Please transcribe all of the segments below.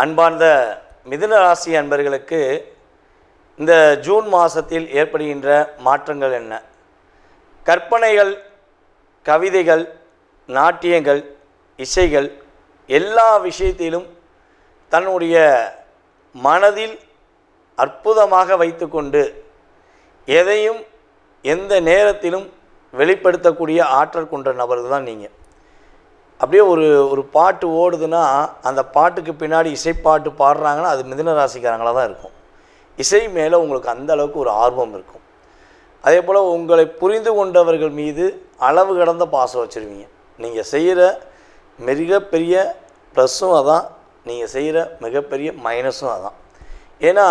அன்பார்ந்த மிதுன ராசி அன்பர்களுக்கு இந்த ஜூன் மாதத்தில் ஏற்படுகின்ற மாற்றங்கள் என்ன? கற்பனைகள், கவிதைகள், நாட்டியங்கள், இசைகள் எல்லா விஷயத்திலும் தன்னுடைய மனதில் அற்புதமாக வைத்துக்கொண்டு எதையும் எந்த நேரத்திலும் வெளிப்படுத்தக்கூடிய ஆற்றல் கொண்ட நபர்கள் தான் நீங்கள். அப்படியே ஒரு பாட்டு ஓடுதுன்னா அந்த பாட்டுக்கு பின்னாடி இசைப்பாட்டு பாடுறாங்கன்னா அது மிதுன ராசிக்காரங்களாக தான் இருக்கும். இசை மேலே உங்களுக்கு அந்த அளவுக்கு ஒரு ஆர்வம் இருக்கும். அதே போல் உங்களை புரிந்து கொண்டவர்கள் மீது அளவு கடந்த பாசம் வச்சுருவீங்க. நீங்கள் செய்கிற மிகப்பெரிய ப்ளஸ்ஸும் அதான், நீங்கள் செய்கிற மிகப்பெரிய மைனஸும் அதான். ஏன்னா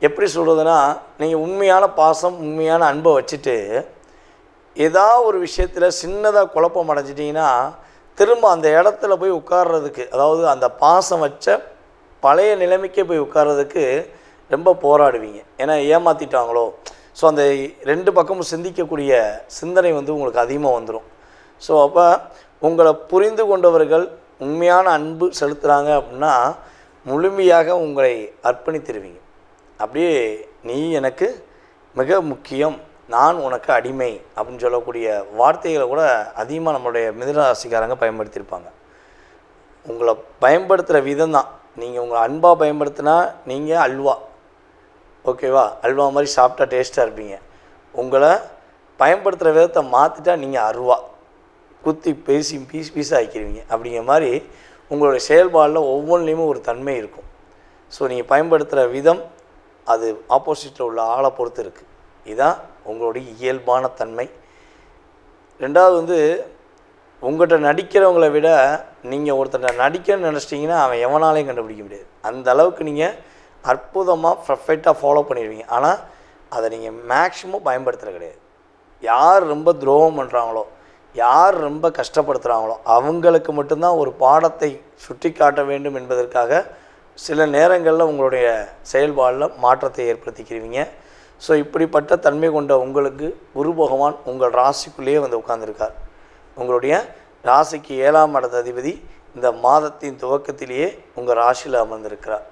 எப்படி சொல்கிறதுனா, நீங்கள் உண்மையான பாசம், உண்மையான அன்பை வச்சுட்டு ஏதாவது ஒரு விஷயத்தில் சின்னதாக குழப்பம் அடைஞ்சிட்டிங்கன்னா திரும்ப அந்த இடத்துல போய் உட்கார்றதுக்கு, அதாவது அந்த பாசம் வச்ச பழைய நிலைமைக்கே போய் உட்கார்றதுக்கு ரொம்ப போராடுவீங்க. ஏன்னா ஏமாற்றிட்டாங்களோ. ஸோ அந்த ரெண்டு பக்கமும் சிந்திக்கக்கூடிய சிந்தனை உங்களுக்கு அதிகமாக வந்துடும். ஸோ அப்போ உங்களை புரிந்து கொண்டவர்கள் உண்மையான அன்பு செலுத்துகிறாங்க அப்படின்னா முழுமையாக உங்களை அர்ப்பணித்திருவீங்க. அப்படியே நீ எனக்கு மிக முக்கியம், நான் உனக்கு அடிமை அப்படின்னு சொல்லக்கூடிய வார்த்தைகளை கூட அதிகமாக நம்மளுடைய மிதுன ராசிக்காரங்க பயன்படுத்தியிருப்பாங்க. உங்களை பயன்படுத்துகிற விதம் தான். நீங்கள் உங்களை அன்பாக பயன்படுத்தினா நீங்கள் அல்வா, ஓகேவா? அல்வா மாதிரி சாப்பிட்டா டேஸ்ட்டாக இருப்பீங்க. உங்களை பயன்படுத்துகிற விதத்தை மாற்றிட்டா நீங்கள் அருவா, குத்தி பேசி பீஸாக ஆக்கிடுவீங்க. அப்படிங்கிற மாதிரி உங்களுடைய செயல்பாடில் ஒவ்வொன்றிலையுமே ஒரு தன்மை இருக்கும். ஸோ நீங்கள் பயன்படுத்துகிற விதம் அது ஆப்போசிட்டில் உள்ள ஆளை பொறுத்து இருக்குது. இதுதான் உங்களுடைய இயல்பான தன்மை. ரெண்டாவது உங்கள்கிட்ட நடிக்கிறவங்கள விட நீங்கள் ஒருத்தர் நடிக்கணும்னு நினச்சிட்டிங்கன்னா அவன் எவனாலையும் கண்டுபிடிக்க முடியாது. அந்த அளவுக்கு நீங்கள் அற்புதமாக பர்ஃபெக்டாக ஃபாலோ பண்ணிடுவீங்க. ஆனால் அதை நீங்கள் மேக்ஸிமம் பயன்படுத்துகிற கிடையாது. யார் ரொம்ப துரோகம் பண்ணுறாங்களோ, யார் ரொம்ப கஷ்டப்படுத்துகிறாங்களோ அவங்களுக்கு மட்டும்தான் ஒரு பாடத்தை சுட்டி காட்ட வேண்டும் என்பதற்காக சில நேரங்களில் உங்களுடைய செயல்பாடில் மாற்றத்தை ஏற்படுத்திக்கிறீங்க. ஸோ இப்படிப்பட்ட தன்மை கொண்ட உங்களுக்கு குரு பகவான் உங்கள் ராசிக்குள்ளேயே உட்கார்ந்துருக்கார். உங்களுடைய ராசிக்கு 7ஆம் இடத்த அதிபதி இந்த மாதத்தின் துவக்கத்திலேயே உங்கள் ராசியில் அமர்ந்திருக்கிறார்.